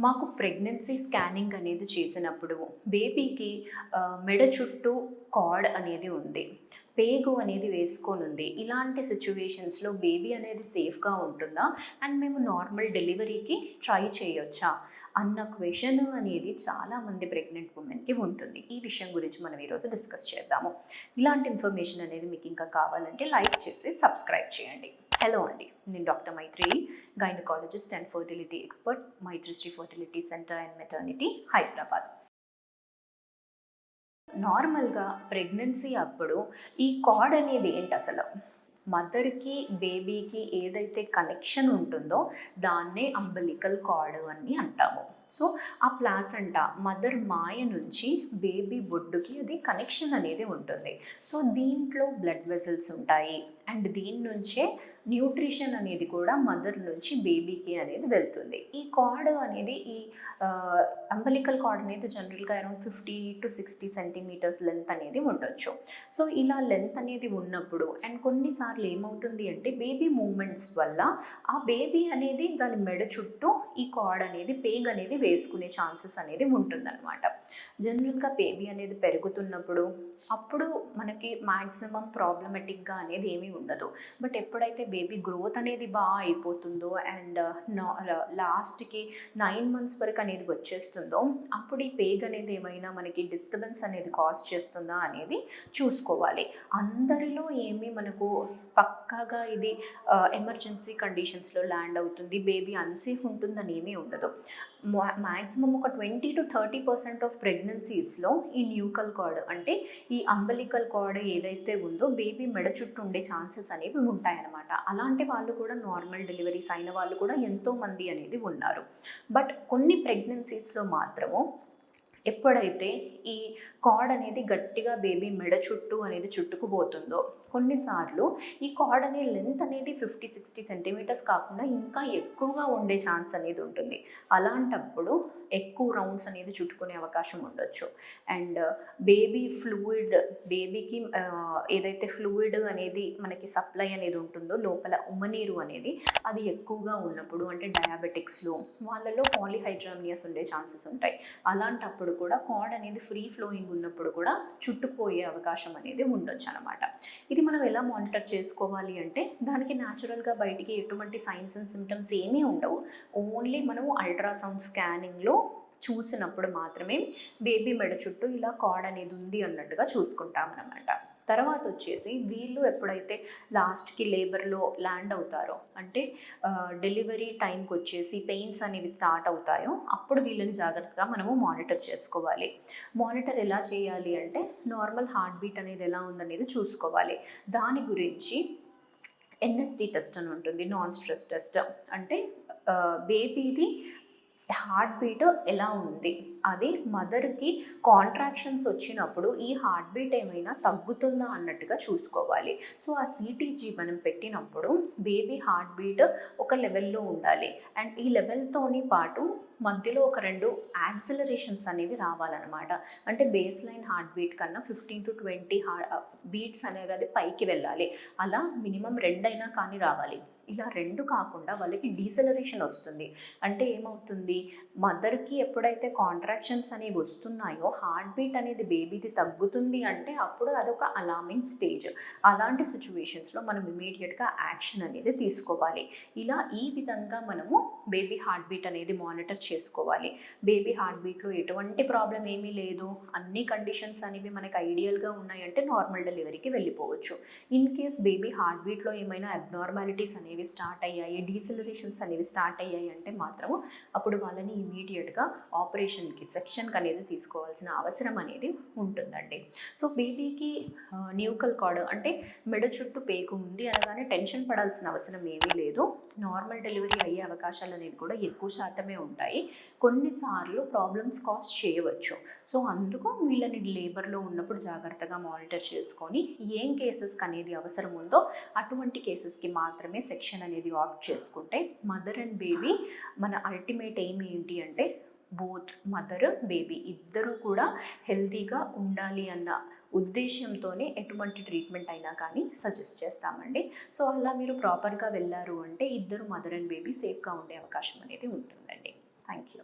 మాకు pregnancy scanning అనేది చేసినప్పుడు బేబీకి మెడ చుట్టూ కార్డ్ అనేది ఉంది. పేగు అనేది వేసుకొనుంది. ఇలాంటి సిట్యుయేషన్స్‌లో బేబీ అనేది సేఫ్‌గా ఉంటుందా? అండ్ మేము నార్మల్ డెలివరీకి ట్రై చేయొచ్చా? అన్న క్వెషన్ అనేది చాలామంది ప్రెగ్నెంట్ ఉమెన్‌కి ఉంటుంది. ఈ విషయం గురించి మనం ఈరోజు డిస్కస్ చేద్దాము. ఇలాంటి ఇన్ఫర్మేషన్ అనేది మీకు ఇంకా కావాలంటే లైక్ చేసి సబ్స్క్రైబ్ చేయండి. హలో అండి, నేను doctor Maitri, gynaecologist and fertility expert, Maitrishri fertility centre and maternity, Hyderabad. నార్మల్గా ప్రెగ్నెన్సీ అప్పుడు ఈ కార్డ్ అనేది ఏంటి అసలు? మదర్కి బేబీకి ఏదైతే కనెక్షన్ ఉంటుందో దాన్నే అంబలికల్ కార్డ్ అని అంటాము. సో ఆ ప్లాసెంటా మదర్ మాయ నుంచి బేబీ బొడ్డుకి అది కనెక్షన్ అనేది ఉంటుంది. సో దీంట్లో బ్లడ్ వెసల్స్ ఉంటాయి అండ్ దీని నుంచే న్యూట్రిషన్ అనేది కూడా మదర్ నుంచి బేబీకి అనేది వెళ్తుంది. ఈ కార్డ్ అనేది ఈ అంబలికల్ కార్డ్ అనేది జనరల్గా అరౌండ్ 50 to 60 సెంటీమీటర్స్ లెంత్ అనేది ఉండొచ్చు. సో ఇలా లెంత్ అనేది ఉన్నప్పుడు అండ్ కొన్నిసార్లు ఏమవుతుంది అంటే బేబీ మూమెంట్స్ వల్ల ఆ బేబీ అనేది దాని మెడ చుట్టూ ఈ కార్డ్ అనేది పేగ్ అనేది వేసుకునే ఛాన్సెస్ అనేది ఉంటుందన్నమాట. జనరల్గా బేబీ అనేది పెరుగుతున్నప్పుడు అప్పుడు మనకి మ్యాక్సిమం ప్రాబ్లమెటిక్గా అనేది ఏమీ ఉండదు. బట్ ఎప్పుడైతే బేబీ గ్రోత్ అనేది బాగా అయిపోతుందో అండ్ లాస్ట్కి 9 months వరకు అనేది వచ్చేస్తుందో అప్పుడు ఈ పేగ్ అనేది ఏమైనా మనకి డిస్టర్బెన్స్ అనేది కాజ్ చేస్తుందా అనేది చూసుకోవాలి. అందరిలో ఏమీ మనకు పక్కాగా ఇది ఎమర్జెన్సీ కండిషన్స్లో ల్యాండ్ అవుతుంది, బేబీ అన్సేఫ్ ఉంటుందని ఏమీ ఉండదు. మ్యాక్సిమం ఒక 20 to 30% ఆఫ్ ప్రెగ్నెన్సీస్లో ఈ న్యూకల్ కార్డ్ అంటే ఈ అంబలికల్ కార్డ్ ఏదైతే ఉందో బేబీ మెడ చుట్టూ ఉండే ఛాన్సెస్ అనేవి ఉంటాయన్నమాట. అలాంటి వాళ్ళు కూడా నార్మల్ డెలివరీస్ అయిన వాళ్ళు కూడా ఎంతోమంది అనేది ఉన్నారు. బట్ కొన్ని ప్రెగ్నెన్సీస్లో మాత్రము ఎప్పుడైతే ఈ కార్డ్ అనేది గట్టిగా బేబీ మెడ చుట్టూ అనేది చుట్టుకుపోతుందో కొన్నిసార్లు ఈ కార్డ్ అనే లెంత్ అనేది 50-60 సెంటీమీటర్స్ కాకుండా ఇంకా ఎక్కువగా ఉండే ఛాన్స్ అనేది ఉంటుంది. అలాంటప్పుడు ఎక్కువ రౌండ్స్ అనేది చుట్టుకునే అవకాశం ఉండొచ్చు. అండ్ బేబీ ఫ్లూయిడ్, బేబీకి ఏదైతే ఫ్లూయిడ్ అనేది మనకి సప్లై అనేది ఉంటుందో లోపల ఉమ్మనీరు అనేది అది ఎక్కువగా ఉన్నప్పుడు అంటే డయాబెటిక్స్లో వాళ్ళలో పాలీహైడ్రామియస్ ఉండే ఛాన్సెస్ ఉంటాయి. అలాంటప్పుడు కూడా కార్డ్ అనేది ఫ్రీ ఫ్లోయింగ్ ఉన్నప్పుడు కూడా చుట్టుకుపోయే అవకాశం అనేది ఉండొచ్చు అనమాట. ఇది మనం ఎలా మానిటర్ చేసుకోవాలి అంటే దానికి న్యాచురల్గా బయటికి ఎటువంటి సైన్స్ అండ్ సిమ్టమ్స్ ఏమీ ఉండవు. ఓన్లీ మనం అల్ట్రాసౌండ్ స్కానింగ్లో చూసినప్పుడు మాత్రమే బేబీ మెడ చుట్టూ ఇలా కార్డ్ అనేది ఉంది అన్నట్టుగా చూసుకుంటామన్నమాట. తర్వాత వచ్చేసి వీళ్ళు ఎప్పుడైతే లాస్ట్కి లేబర్లో ల్యాండ్ అవుతారో అంటే డెలివరీ టైంకి వచ్చేసి పెయిన్స్ అనేవి స్టార్ట్ అవుతాయో అప్పుడు వీళ్ళని జాగ్రత్తగా మనము మానిటర్ చేసుకోవాలి. మానిటర్ ఎలా చేయాలి అంటే నార్మల్ హార్ట్ బీట్ అనేది ఎలా ఉందనేది చూసుకోవాలి. దాని గురించి ఎన్ఎస్డి టెస్ట్ అని ఉంటుంది, నాన్ స్ట్రెస్ టెస్ట్. అంటే బేబీది హార్ట్ బీట్ ఎలా ఉంది, అది మదర్కి కాంట్రాక్షన్స్ వచ్చినప్పుడు ఈ హార్ట్ బీట్ ఏమైనా తగ్గుతుందా అన్నట్టుగా చూసుకోవాలి. సో ఆ సిటీజీ మనం పెట్టినప్పుడు బేబీ హార్ట్ బీట్ ఒక లెవెల్లో ఉండాలి అండ్ ఈ లెవెల్తోని పాటు మధ్యలో ఒక 2 యాక్సిలరేషన్స్ అనేవి రావాలన్నమాట. అంటే బేస్ లైన్ హార్ట్ బీట్ కన్నా 15 to 20 బీట్స్ అనేవి అది పైకి వెళ్ళాలి. అలా మినిమం 2 అయినా కానీ రావాలి. ఇలా 2 కాకుండా వాళ్ళకి డీసెలరేషన్ వస్తుంది. అంటే ఏమవుతుంది, మదర్కి ఎప్పుడైతే కాంట్రాక్షన్స్ అనేవి వస్తున్నాయో హార్ట్ బీట్ అనేది బేబీది తగ్గుతుంది అంటే అప్పుడు అదొక అలార్మింగ్ స్టేజ్. అలాంటి సిచ్యువేషన్స్లో మనం ఇమీడియట్గా యాక్షన్ అనేది తీసుకోవాలి. ఇలా ఈ విధంగా మనము బేబీ హార్ట్ బీట్ అనేది మానిటర్ చేసుకోవాలి. బేబీ హార్ట్ బీట్లో ఎటువంటి ప్రాబ్లం ఏమీ లేదు, అన్ని కండిషన్స్ అనేవి మనకి ఐడియల్గా ఉన్నాయంటే నార్మల్ డెలివరీకి వెళ్ళిపోవచ్చు. ఇన్ కేస్ బేబీ హార్ట్ బీట్లో ఏమైనా అబ్నార్మాలిటీస్ అనేవి స్టార్ట్ అయ్యాయి, డీసెలరేషన్స్ అనేవి స్టార్ట్ అయ్యాయి అంటే మాత్రం అప్పుడు వాళ్ళని ఇమీడియట్గా ఆపరేషన్కి సెక్షన్కి అనేది తీసుకోవాల్సిన అవసరం అనేది ఉంటుందండి. సో బేబీకి న్యూకల్ కార్డ్ అంటే మెడ చుట్టూ పేగు ఉంది అనగానే టెన్షన్ పడాల్సిన అవసరం ఏమీ లేదు. నార్మల్ డెలివరీ అయ్యే అవకాశాలు అనేవి కూడా ఎక్కువ శాతమే ఉంటాయి. కొన్నిసార్లు ప్రాబ్లమ్స్ కాజ్ చేయవచ్చు. సో అందుకు వీళ్ళని లేబర్లో ఉన్నప్పుడు జాగ్రత్తగా మానిటర్ చేసుకొని ఏం కేసెస్కి అనేది అవసరం ఉందో అటువంటి కేసెస్కి మాత్రమే సెక్షన్ అనేది ఆప్ట్ చేసుకుంటే మదర్ అండ్ బేబీ మన అల్టిమేట్ ఎయిమ్ ఏంటి అంటే బోత్ మదర్ బేబీ ఇద్దరు కూడా హెల్తీగా ఉండాలి అన్న ఉద్దేశంతోనే ఎటువంటి ట్రీట్మెంట్ అయినా కానీ సజెస్ట్ చేస్తామండి. సో అలా మీరు ప్రాపర్గా వెళ్ళారు అంటే ఇద్దరు మదర్ అండ్ బేబీ సేఫ్గా ఉండే అవకాశం అనేది ఉంటుందండి. Thank you.